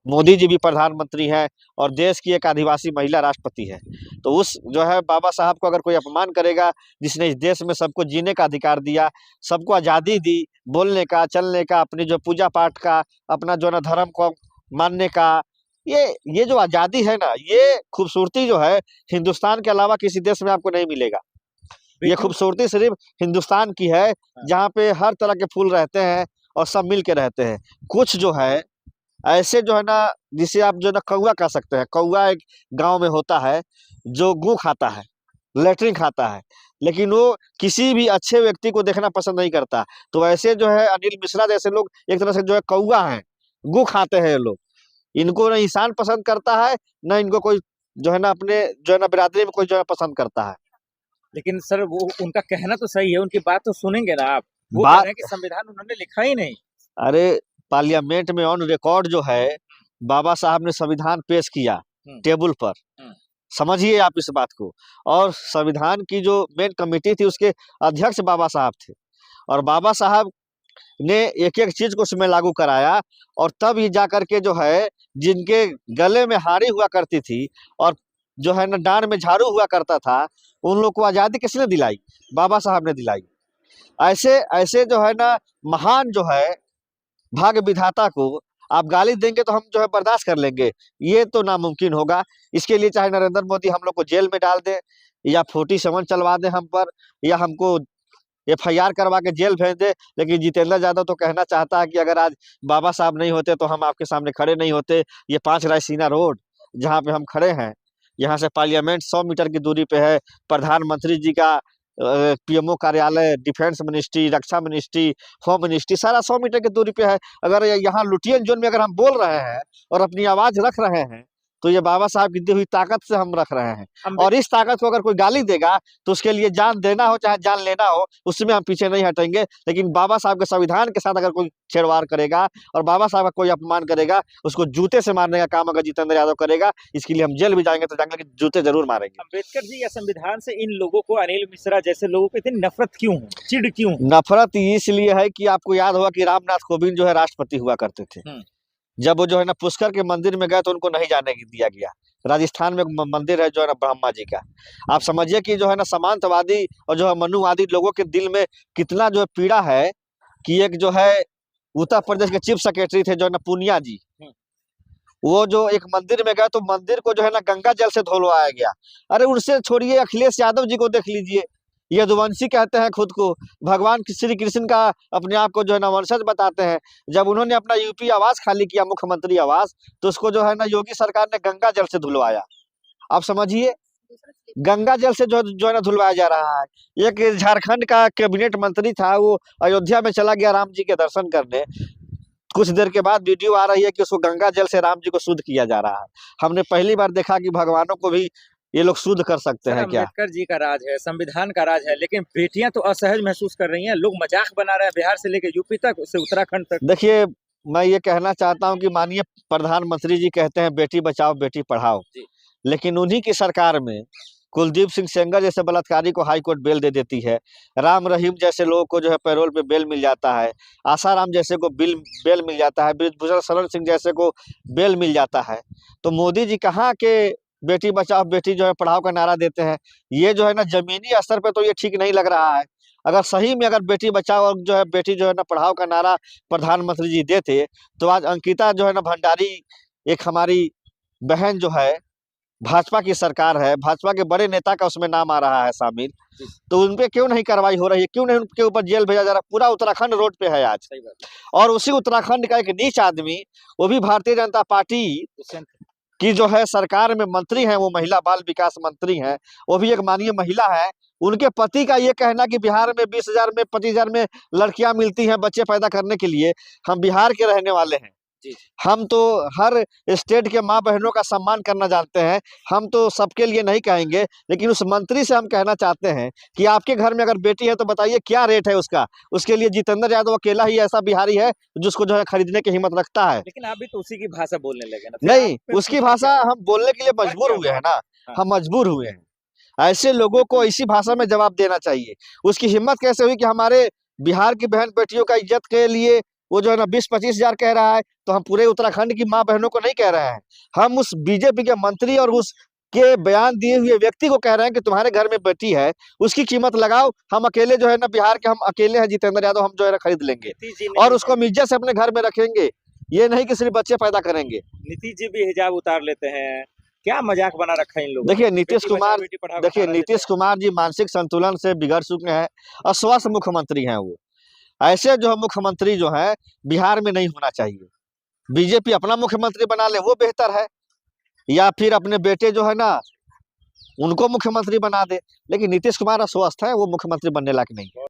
मोदी जी भी प्रधानमंत्री हैं और देश की एक आदिवासी महिला राष्ट्रपति है। तो उस जो है बाबा साहब को अगर कोई अपमान करेगा, जिसने इस देश में सबको जीने का अधिकार दिया, सबको आज़ादी दी, बोलने का, चलने का, अपनी जो पूजा पाठ का, अपना जो है ना धर्म को मानने का, ये ये जो आज़ादी है ना, ये खूबसूरती जो है हिंदुस्तान के अलावा किसी देश में आपको नहीं मिलेगा। ये बेटियों खूबसूरती सिर्फ हिंदुस्तान की है, हाँ, जहाँ पे हर तरह के फूल रहते हैं और सब मिल के रहते हैं। कुछ जो है ऐसे जो है ना, जिसे आप जो है ना कौवा कह सकते हैं। कौवा एक गांव में होता है जो गू खाता है, लेट्रिन खाता है, लेकिन वो किसी भी अच्छे व्यक्ति को देखना पसंद नहीं करता। तो ऐसे जो है अनिल मिश्रा जैसे लोग एक तरह से जो है कौवा हैं, गू खाते हैं ये लोग। इनको ना इंसान पसंद करता है, ना इनको कोई जो है ना अपने जो है ना बिरादरी में कोई जो है पसंद करता है। लेकिन सर वो उनका कहना तो सही है, उनकी बात तो सुनेंगे ना आप। वो कह बात रहे हैं कि संविधान उन्होंने लिखा ही नहीं। अरे, पार्लियामेंट में ऑन रिकॉर्ड जो है बाबा साहब ने संविधान पेश किया हम्म, टेबल पर। हम्म, समझिए आप इस बात को। और संविधान की जो मेन कमेटी थी उसके अध्यक्ष बाबा साहब थे, और बाबा साहब ने एक एक चीज को उसमें लागू कराया। और तब ही जा करके जो है जिनके गले में हाड़ी हुआ करती थी और जो है ना डांड में झाड़ू हुआ करता था, उन लोग को आजादी किसने दिलाई? बाबा साहब ने दिलाई। ऐसे ऐसे जो है ना महान जो है भाग्य विधाता को आप गाली देंगे तो हम जो है बर्दाश्त कर लेंगे, ये तो नामुमकिन होगा। इसके लिए चाहे नरेंद्र मोदी हम लोग को जेल में डाल दे, या 47 चलवा दे हम पर, या हमको FIR करवा के जेल भेज दे, लेकिन जितेंद्र यादव तो कहना चाहता है कि अगर आज बाबा साहब नहीं होते तो हम आपके सामने खड़े नहीं होते। ये 5 रायसीना रोड जहाँ पे हम खड़े हैं, यहाँ से पार्लियामेंट 100 मीटर की दूरी पे है। प्रधानमंत्री जी का PMO कार्यालय, डिफेंस मिनिस्ट्री, रक्षा मिनिस्ट्री, होम मिनिस्ट्री, सारा 100 मीटर की दूरी पे है। अगर यहाँ लुटियन जोन में अगर हम बोल रहे हैं और अपनी आवाज रख रहे हैं, तो ये बाबा साहब की दी हुई ताकत से हम रख रहे हैं। और इस ताकत को अगर कोई गाली देगा तो उसके लिए जान देना हो चाहे जान लेना हो, उसमें हम पीछे नहीं हटेंगे। लेकिन बाबा साहब के संविधान के साथ अगर कोई छेड़छाड़ करेगा और बाबा साहब का कोई अपमान करेगा, उसको जूते से मारने का काम अगर जितेंद्र यादव करेगा, इसके लिए हम जेल भी जाएंगे तो जाएंगे, लेकिन जूते जरूर मारेंगे। अम्बेडकर जी या संविधान से इन लोगों को, अनिल मिश्रा जैसे लोगों को इतनी नफरत क्यों है, चिढ़ क्यों है? नफरत इसलिए है कि आपको याद होगा कि रामनाथ कोविंद जो है राष्ट्रपति हुआ करते थे। जब वो जो है ना पुष्कर के मंदिर में गए तो उनको नहीं जाने दिया गया। राजस्थान में एक मंदिर है जो है ना ब्रह्मा जी का। आप समझिए कि जो है ना समांतवादी और जो है मनुवादी लोगों के दिल में कितना जो है पीड़ा है, कि एक जो है उत्तर प्रदेश के चीफ सेक्रेटरी थे जो है ना पूनिया जी, वो जो एक मंदिर में गए तो मंदिर को जो है ना गंगा जल से धुलवाया गया। अरे उनसे छोड़िए, अखिलेश यादव जी को देख लीजिए, यदुवंशी कहते हैं खुद को, भगवान श्री कृष्ण का अपने आप को जो है ना वंशज बताते हैं। जब उन्होंने अपना यूपी आवास खाली किया, मुख्यमंत्री आवास, तो उसको जो है ना योगी सरकार ने गंगा जल से धुलवाया। आप समझिए, गंगा जल से जो है ना धुलवाया जा रहा है। एक झारखंड का कैबिनेट मंत्री था, वो अयोध्या में चला गया राम जी के दर्शन करने। कुछ देर के बाद वीडियो आ रही है कि उसको गंगा जल से राम जी को शुद्ध किया जा रहा है। हमने पहली बार देखा कि भगवानों को भी ये लोग शुद्ध कर सकते हैं क्या? अम्बेडकर जी का राज है, संविधान का राज है, लेकिन बेटियां तो असहज महसूस कर रही हैं। लोग मजाक बना रहे हैं, बिहार से लेकर यूपी तक, से उत्तराखंड तक। देखिए, मैं ये कहना चाहता हूँ कि माननीय प्रधानमंत्री जी कहते हैं बेटी बचाओ बेटी पढ़ाओ, लेकिन उन्हीं की सरकार में कुलदीप सिंह सेंगर जैसे बलात्कारी को हाई कोर्ट बेल दे देती है। राम रहीम जैसे लोगों को जो है पैरोल पे बेल मिल जाता है। आसाराम जैसे को बेल मिल जाता है। ब्रिजभूषण शरण सिंह जैसे को बेल मिल जाता है। तो मोदी जी कहाँ के बेटी बचाओ बेटी जो है पढ़ाओ का नारा देते हैं? ये जो है ना जमीनी स्तर पे तो ये ठीक नहीं लग रहा है। अगर सही में अगर बेटी बचाओ और जो है बेटी जो है ना पढ़ाओ का नारा प्रधानमंत्री जी देते, तो आज अंकिता जो है ना भंडारी, एक हमारी बहन जो है, भाजपा की सरकार है, भाजपा के बड़े नेता का उसमें नाम आ रहा है शामिल, तो उनपे क्यों नहीं कार्रवाई हो रही है? क्यों नहीं उनके ऊपर जेल भेजा जा रहा? पूरा उत्तराखंड रोड पे है आज। और उसी उत्तराखंड का एक नीच आदमी, वो भी भारतीय जनता पार्टी की जो है सरकार में मंत्री है, वो महिला बाल विकास मंत्री हैं, वो भी एक माननीय महिला है। उनके पति का ये कहना कि बिहार में 20,000 में 25,000 में लड़कियां मिलती हैं बच्चे पैदा करने के लिए। हम बिहार के रहने वाले हैं, हम तो हर स्टेट के माँ बहनों का सम्मान करना जानते हैं। हम तो सबके लिए नहीं कहेंगे, लेकिन उस मंत्री से हम कहना चाहते हैं कि आपके घर में अगर बेटी है तो बताइए क्या रेट है उसका। उसके लिए जितेंद्र यादव अकेला ही ऐसा बिहारी है जिसको जो है खरीदने की हिम्मत रखता है। लेकिन आप भी तो उसी की भाषा बोलने लगे ना। नहीं, उसकी भाषा हम बोलने के लिए मजबूर हुए हैं ना, हम मजबूर हुए हैं। ऐसे लोगों को इसी भाषा में जवाब देना चाहिए। उसकी हिम्मत कैसे हुई कि हमारे बिहार की बहन बेटियों का इज्जत के लिए वो जो है ना 20-25 हजार कह रहा है, तो हम पूरे उत्तराखंड की माँ बहनों को नहीं कह रहे हैं, हम उस बीजेपी के मंत्री और उस के बयान दिए हुए व्यक्ति को कह रहे हैं कि तुम्हारे घर में बेटी है, उसकी कीमत लगाओ। हम अकेले जो है ना बिहार के, हम अकेले हैं जितेंद्र यादव, हम जो है ना खरीद लेंगे नीतीश जी ने और भी उसको हम इज्जत से अपने घर में रखेंगे। ये नहीं कि सिर्फ बच्चे पैदा करेंगे। नीतीश जी भी हिजाब उतार लेते हैं, क्या मजाक बना रखा है इन लोगों ने? देखिए नीतीश बेटी बचाओ कुमार, बेटी पढ़ाओ का देखिए नारा देते नीतीश कुमार जी मानसिक संतुलन से बिगड़ चुके हैं, अस्वस्थ मुख्यमंत्री हैं वो। ऐसे जो है मुख्यमंत्री जो है बिहार में नहीं होना चाहिए। बीजेपी अपना मुख्यमंत्री बना ले वो बेहतर है, या फिर अपने बेटे जो है ना उनको मुख्यमंत्री बना दे, लेकिन नीतीश कुमार अस्वस्थ है, वो मुख्यमंत्री बनने लायक नहीं है।